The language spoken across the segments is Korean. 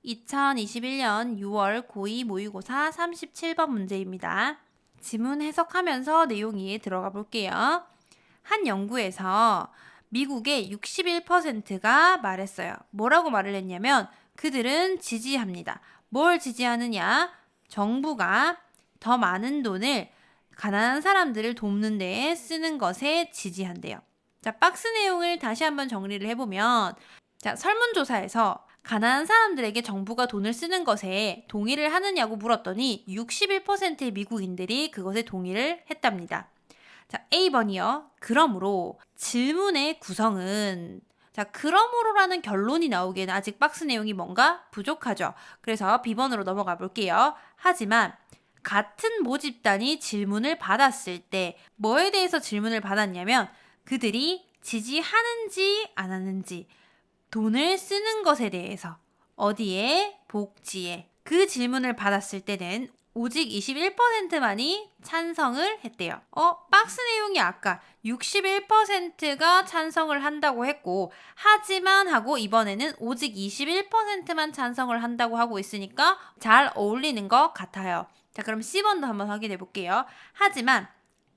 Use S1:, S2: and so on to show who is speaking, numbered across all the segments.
S1: 2021년 6월 고2 모의고사 37번 문제입니다. 지문 해석하면서 내용이 들어가 볼게요. 한 연구에서 미국의 61%가 말했어요. 뭐라고 말을 했냐면 그들은 지지합니다. 뭘 지지하느냐? 정부가 더 많은 돈을 가난한 사람들을 돕는 데에 쓰는 것에 지지한대요. 자, 박스 내용을 다시 한번 정리를 해보면 설문조사에서 가난한 사람들에게 정부가 돈을 쓰는 것에 동의를 하느냐고 물었더니 61%의 미국인들이 그것에 동의를 했답니다. 자, A번이요. 그러므로 질문의 구성은 그러므로라는 결론이 나오기에는 아직 박스 내용이 뭔가 부족하죠. 그래서 B번으로 넘어가 볼게요. 하지만 같은 모집단이 질문을 받았을 때 뭐에 대해서 질문을 받았냐면 그들이 지지하는지 안 하는지 돈을 쓰는 것에 대해서 어디에? 복지에. 그 질문을 받았을 때는 오직 21%만이 찬성을 했대요. 박스 내용이 아까 61%가 찬성을 한다고 했고 하지만 하고 이번에는 오직 21%만 찬성을 한다고 하고 있으니까 잘 어울리는 것 같아요. 자, 그럼 C번도 한번 확인해 볼게요. 하지만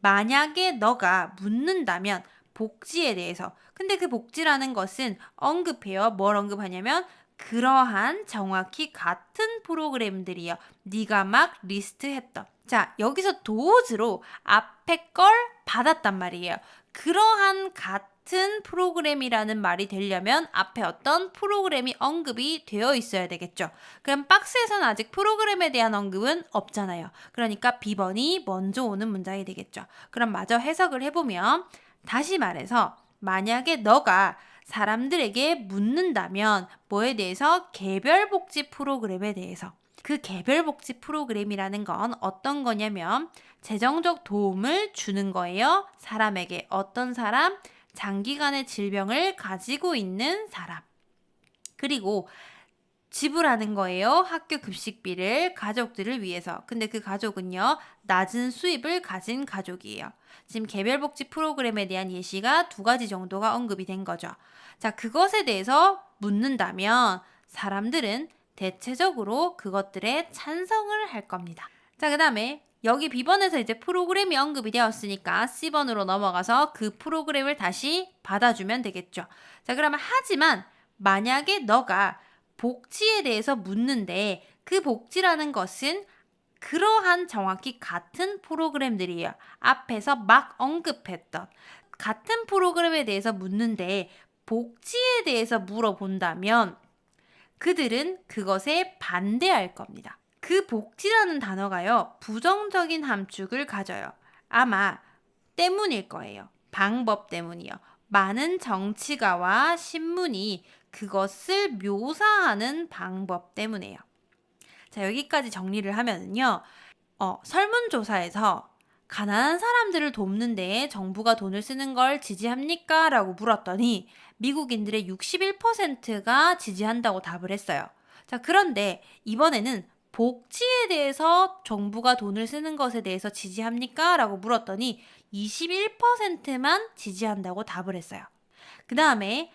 S1: 만약에 너가 묻는다면 복지에 대해서. 근데 그 복지라는 것은 언급해요. 뭘 언급하냐면 그러한 정확히 같은 프로그램들이요. 네가 막 리스트했던. 자, 여기서 도즈로 앞에 걸 받았단 말이에요. 그러한 같은 프로그램이라는 말이 되려면 앞에 어떤 프로그램이 언급이 되어 있어야 되겠죠. 그럼 박스에서는 아직 프로그램에 대한 언급은 없잖아요. 그러니까 B번이 먼저 오는 문장이 되겠죠. 그럼 마저 해석을 해보면 다시 말해서 만약에 너가 사람들에게 묻는다면 뭐에 대해서? 개별복지 프로그램에 대해서. 그 개별복지 프로그램이라는 건 어떤 거냐면 재정적 도움을 주는 거예요. 사람에게. 어떤 사람? 장기간의 질병을 가지고 있는 사람. 그리고 지불하는 거예요. 학교 급식비를 가족들을 위해서. 근데 그 가족은요, 낮은 수입을 가진 가족이에요. 지금 개별복지 프로그램에 대한 예시가 2가지 정도가 언급이 된 거죠. 자, 그것에 대해서 묻는다면 사람들은 대체적으로 그것들에 찬성을 할 겁니다. 자, 그 다음에 여기 B번에서 이제 프로그램이 언급이 되었으니까 C번으로 넘어가서 그 프로그램을 다시 받아주면 되겠죠. 자, 그러면 하지만 만약에 너가 복지에 대해서 묻는데 그 복지라는 것은 그러한 정확히 같은 프로그램들이에요. 앞에서 막 언급했던 같은 프로그램에 대해서 묻는데 복지에 대해서 물어본다면 그들은 그것에 반대할 겁니다. 그 복지라는 단어가요, 부정적인 함축을 가져요. 아마 때문일 거예요. 방법 때문이요. 많은 정치가와 신문이 그것을 묘사하는 방법 때문에요. 자, 여기까지 정리를 하면은요. 설문조사에서 가난한 사람들을 돕는 데에 정부가 돈을 쓰는 걸 지지합니까? 라고 물었더니 미국인들의 61%가 지지한다고 답을 했어요. 자, 그런데 이번에는 복지에 대해서 정부가 돈을 쓰는 것에 대해서 지지합니까? 라고 물었더니 21%만 지지한다고 답을 했어요. 그 다음에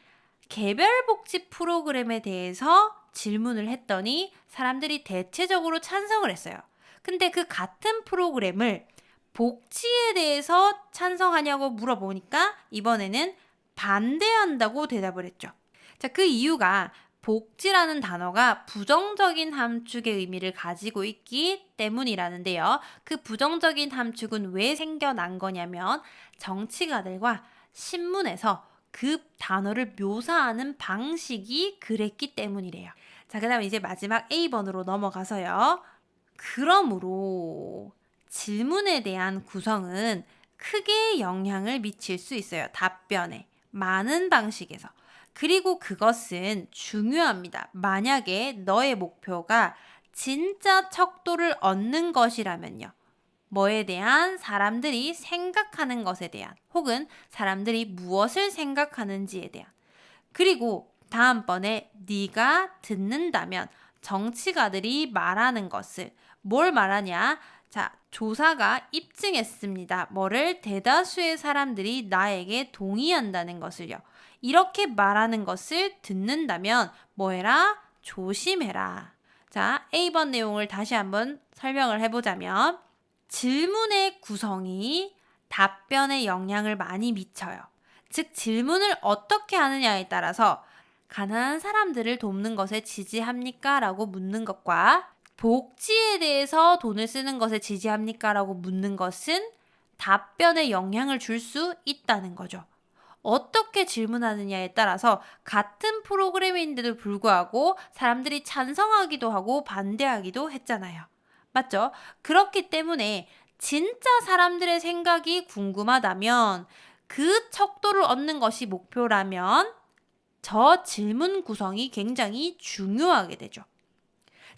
S1: 개별복지 프로그램에 대해서 질문을 했더니 사람들이 대체적으로 찬성을 했어요. 근데 그 같은 프로그램을 복지에 대해서 찬성하냐고 물어보니까 이번에는 반대한다고 대답을 했죠. 자, 그 이유가 복지라는 단어가 부정적인 함축의 의미를 가지고 있기 때문이라는데요. 그 부정적인 함축은 왜 생겨난 거냐면 정치가들과 신문에서 그 단어를 묘사하는 방식이 그랬기 때문이래요. 자, 그 다음 이제 마지막 A번으로 넘어가서요. 그러므로 질문에 대한 구성은 크게 영향을 미칠 수 있어요. 답변에. 많은 방식에서. 그리고 그것은 중요합니다. 만약에 너의 목표가 진짜 척도를 얻는 것이라면요. 뭐에 대한? 사람들이 생각하는 것에 대한, 혹은 사람들이 무엇을 생각하는지에 대한. 그리고 다음번에 네가 듣는다면 정치가들이 말하는 것을 뭘 말하냐? 자, 조사가 입증했습니다. 뭐를? 대다수의 사람들이 나에게 동의한다는 것을요. 이렇게 말하는 것을 듣는다면 뭐 해라? 조심해라. 자, A번 내용을 다시 한번 설명을 해보자면 질문의 구성이 답변에 영향을 많이 미쳐요. 즉 질문을 어떻게 하느냐에 따라서 가난한 사람들을 돕는 것에 지지합니까? 라고 묻는 것과 복지에 대해서 돈을 쓰는 것에 지지합니까? 라고 묻는 것은 답변에 영향을 줄 수 있다는 거죠. 어떻게 질문하느냐에 따라서 같은 프로그램인데도 불구하고 사람들이 찬성하기도 하고 반대하기도 했잖아요. 맞죠? 그렇기 때문에 진짜 사람들의 생각이 궁금하다면 그 척도를 얻는 것이 목표라면 저 질문 구성이 굉장히 중요하게 되죠.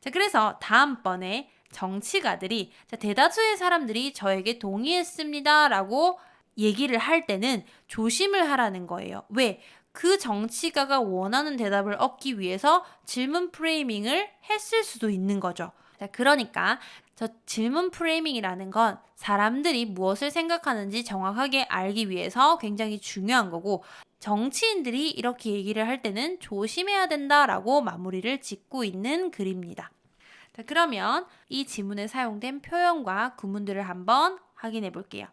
S1: 자, 그래서 다음번에 정치가들이 대다수의 사람들이 저에게 동의했습니다 라고 얘기를 할 때는 조심을 하라는 거예요. 왜? 그 정치가가 원하는 대답을 얻기 위해서 질문 프레이밍을 했을 수도 있는 거죠. 자, 그러니까 저 질문 프레이밍이라는 건 사람들이 무엇을 생각하는지 정확하게 알기 위해서 굉장히 중요한 거고 정치인들이 이렇게 얘기를 할 때는 조심해야 된다라고 마무리를 짓고 있는 글입니다. 자, 그러면 이 지문에 사용된 표현과 구문들을 한번 확인해 볼게요.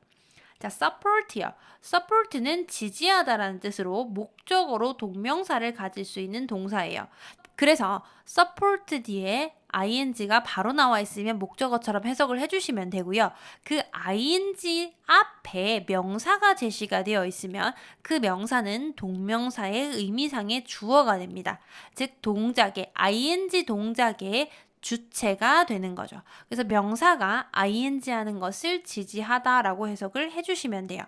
S1: 자, support요. support는 지지하다라는 뜻으로 목적어로 동명사를 가질 수 있는 동사예요. 그래서 support 뒤에 ing가 바로 나와 있으면 목적어처럼 해석을 해주시면 되고요. 그 ing 앞에 명사가 제시가 되어 있으면 그 명사는 동명사의 의미상의 주어가 됩니다. 즉 동작의 ing 동작의 주체가 되는 거죠. 그래서 명사가 ing 하는 것을 지지하다라고 해석을 해주시면 돼요.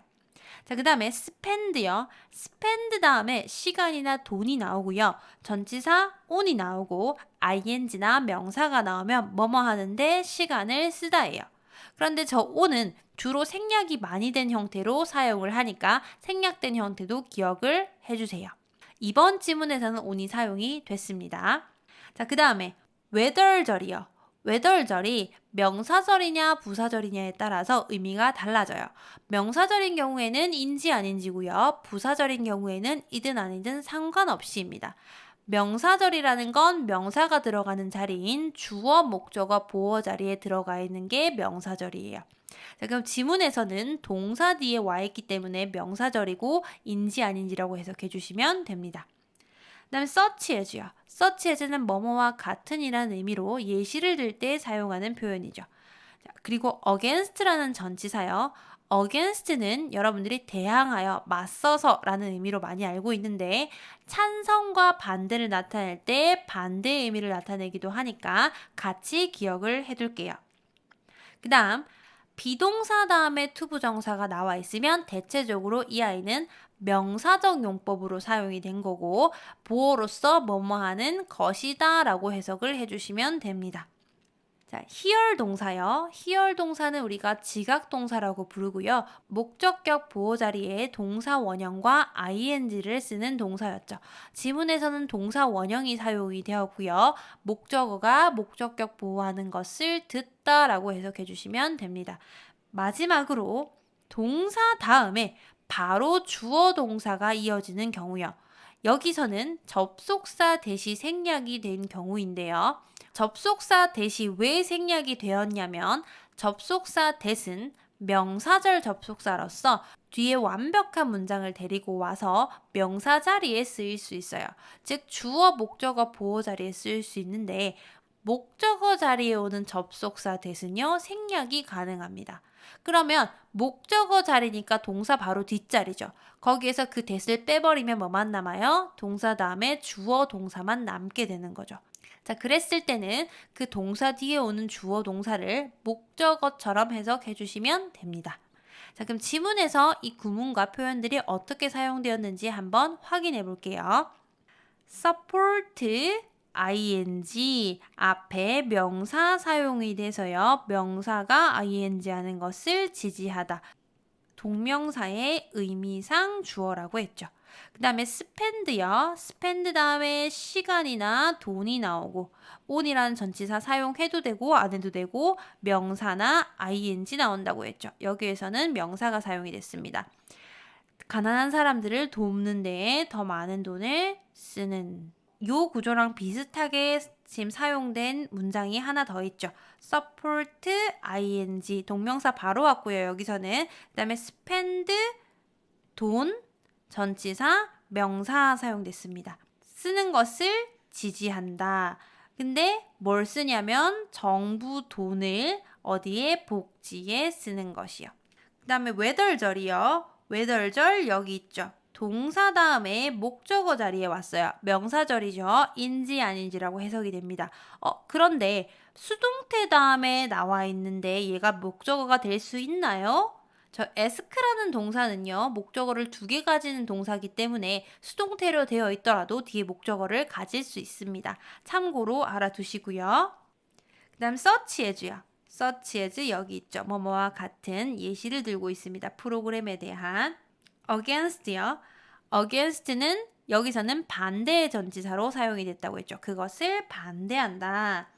S1: 자, 그 다음에 spend요. spend 다음에 시간이나 돈이 나오고요. 전치사 on이 나오고 ing나 명사가 나오면 뭐뭐 하는데 시간을 쓰다예요. 그런데 저 on은 주로 생략이 많이 된 형태로 사용을 하니까 생략된 형태도 기억을 해주세요. 이번 지문에서는 on이 사용이 됐습니다. 자, 그 다음에 whether절이요. whether절이 명사절이냐 부사절이냐에 따라서 의미가 달라져요. 명사절인 경우에는 인지 아닌지고요. 부사절인 경우에는 이든 아니든 상관없이입니다. 명사절이라는 건 명사가 들어가는 자리인 주어, 목적어, 보어 자리에 들어가 있는 게 명사절이에요. 자, 그럼 지문에서는 동사 뒤에 와 있기 때문에 명사절이고 인지 아닌지라고 해석해 주시면 됩니다. 그 다음에 such as요. such as는 뭐뭐와 같은이라는 의미로 예시를 들 때 사용하는 표현이죠. 자, 그리고 against라는 전치사요. against는 여러분들이 대항하여, 맞서서 라는 의미로 많이 알고 있는데 찬성과 반대를 나타낼 때 반대의 의미를 나타내기도 하니까 같이 기억을 해둘게요. 그 다음 비동사 다음에 투부정사가 나와 있으면 대체적으로 이 아이는 명사적 용법으로 사용이 된 거고 보어로서 뭐뭐 하는 것이다 라고 해석을 해주시면 됩니다. 자, here 동사요. here 동사는 우리가 지각동사라고 부르고요. 목적격 보호 자리에 동사 원형과 ing를 쓰는 동사였죠. 지문에서는 동사 원형이 사용이 되었고요. 목적어가 목적격 보호하는 것을 듣다라고 해석해 주시면 됩니다. 마지막으로 동사 다음에 바로 주어 동사가 이어지는 경우요. 여기서는 접속사 대시 생략이 된 경우인데요. 접속사 대시 왜 생략이 되었냐면 접속사 대신 명사절 접속사로서 뒤에 완벽한 문장을 데리고 와서 명사 자리에 쓰일 수 있어요. 즉 주어, 목적어, 보어 자리에 쓰일 수 있는데 목적어 자리에 오는 접속사 대신요 생략이 가능합니다. 그러면 목적어 자리니까 동사 바로 뒷자리죠. 거기에서 그 대를 빼버리면 뭐만 남아요? 동사 다음에 주어 동사만 남게 되는 거죠. 자, 그랬을 때는 그 동사 뒤에 오는 주어 동사를 목적어처럼 해석해 주시면 됩니다. 자, 그럼 지문에서 이 구문과 표현들이 어떻게 사용되었는지 한번 확인해 볼게요. support ing 앞에 명사 사용이 돼서요. 명사가 ing 하는 것을 지지하다. 동명사의 의미상 주어라고 했죠. 그 다음에 spend요. spend 다음에 시간이나 돈이 나오고 on이라는 전치사 사용해도 되고 안 해도 되고 명사나 ing 나온다고 했죠. 여기에서는 명사가 사용이 됐습니다. 가난한 사람들을 돕는 데에 더 많은 돈을 쓰는 요 구조랑 비슷하게 지금 사용된 문장이 하나 더 있죠. support ing 동명사 바로 왔고요. 여기서는 그다음에 spend 돈 전치사 명사 사용됐습니다. 쓰는 것을 지지한다. 근데 뭘 쓰냐면 정부 돈을 어디에 복지에 쓰는 것이요. 그다음에 외덜절이요. 외덜절 여기 있죠. 동사 다음에 목적어 자리에 왔어요. 명사절이죠. 인지 아닌지라고 해석이 됩니다. 그런데 수동태 다음에 나와 있는데 얘가 목적어가 될 수 있나요? 저 ask라는 동사는요. 목적어를 2개 가지는 동사이기 때문에 수동태로 되어 있더라도 뒤에 목적어를 가질 수 있습니다. 참고로 알아두시고요. 그 다음 search as요. search as 여기 있죠. 뭐뭐와 같은 예시를 들고 있습니다. 프로그램에 대한 against요. against는 여기서는 반대의 전치사로 사용이 됐다고 했죠. 그것을 반대한다.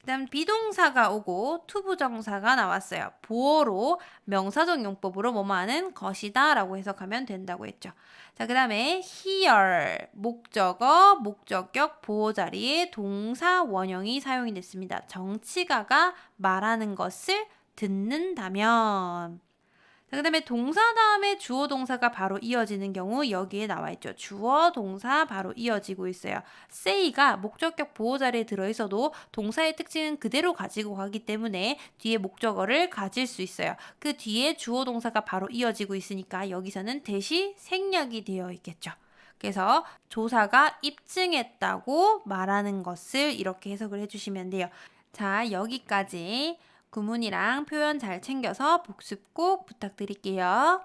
S1: 그 다음 비동사가 오고 투부정사가 나왔어요. 보어로 명사적 용법으로 뭐뭐 하는 것이다 라고 해석하면 된다고 했죠. 자, 그 다음에 here 목적어, 목적격, 보어 자리에 동사 원형이 사용이 됐습니다. 정치가가 말하는 것을 듣는다면. 자, 그 다음에 동사 다음에 주어 동사가 바로 이어지는 경우 여기에 나와 있죠. 주어 동사 바로 이어지고 있어요. say가 목적격 보호 자리에 들어있어도 동사의 특징은 그대로 가지고 가기 때문에 뒤에 목적어를 가질 수 있어요. 그 뒤에 주어 동사가 바로 이어지고 있으니까 여기서는 대시 생략이 되어 있겠죠. 그래서 조사가 입증했다고 말하는 것을 이렇게 해석을 해주시면 돼요. 자, 여기까지 구문이랑 표현 잘 챙겨서 복습 꼭 부탁드릴게요.